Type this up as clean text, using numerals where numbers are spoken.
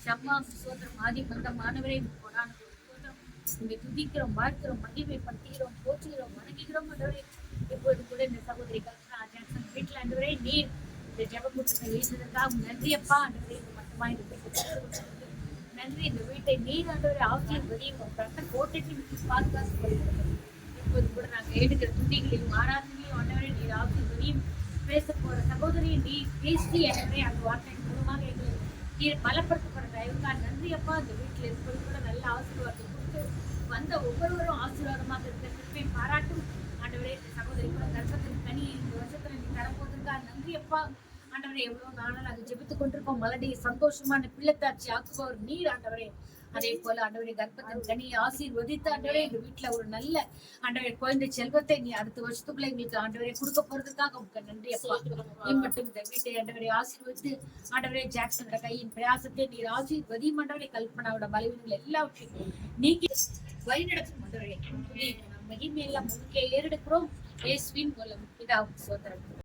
ஷம்மா சோதரம் ஆதி பந்தமானவரே கொடான சோதரம் உங்களை துதிக்கிறோம், வாழ்க்கிறோம், மகிமைப்படுத்துகிறோம், போற்றுகிறோம், வணங்குகிறோம். ஆண்டவரே இப்போது கூட இந்த சகோதரி கல்பனா ஜாக்சன் வீட்டில் ஆண்டவரே நீர் இந்த ஜெபக்கூட்டத்தை எழுந்ததற்காக நன்றி அப்பா. ஆண்டவரே இது மட்டுமா இந்த நன்றி. இந்த வீட்டை நீர் ஆண்டவரே ஆசீர்வதியும் ரத்த கோட்டைக்கு பாதுகாத்து இப்போது கூட நாங்கள் எடுக்கிற துதிகளையும் ஆராதனையும் ஆண்டவரே நீர் ஆசீர்வதியும். பேச போற சகோதரியை நீ பேசி ஆண்டவரே அந்த வார்த்தை மூலமாக எங்களுக்கு நீர் பலப்படுத்தப்படுற தயவுக்கா நன்றி அப்பா. இந்த வீட்டில் இருப்பது கூட நல்ல ஆசீர்வாதத்தை கொடுத்து வந்த ஒவ்வொருவரும் ஆசீர்வாதமாக இருக்கிற திருப்பி பாராட்டும். ஆண்டவரே இந்த சகோதரி கூட கர்ப்பத்தின் கனி இந்த வருஷத்துல நீ தரப்போவதற்கா நன்றி அப்பா. ஆண்டவரே எவ்வளவு நாளாக நாங்கள் ஜெபித்துக் கொண்டிருக்கோம். மலடி சந்தோஷமான பிள்ளைத்தாட்சி ஆக்குபவர் நீர் ஆண்டவரே. அதே போல ஆண்டவரே கர்ப்பத்தின் கனியை ஆசீர்வதித்து ஆண்டவரே எங்க வீட்டுல ஒரு நல்ல ஆண்டவரே குழந்தை செல்வத்தை நீ அடுத்த வருஷத்துக்குள்ள எங்களுக்கு ஆண்டவரே கொடுக்க போறதுக்காக உங்களுக்கு நன்றி அப்பா. நீ மட்டும் இந்த வீட்டை ஆண்டவரை ஆசீர்வதித்து ஆண்டவரே ஜாக்சனோட கையின் பிரயாசத்தை நீர் ஆசீர்வதி. ஆண்டவரே கல்பனாவோட பலவீனங்கள் எல்லாவற்றையும் நீக்கி வழிநடத்தும் ஆண்டவரே மகிமையெல்லாம் முழுக்கே ஏறெடுக்கிறோம். இயேசுவின் மூலம் பிதாவும் சோதரன்.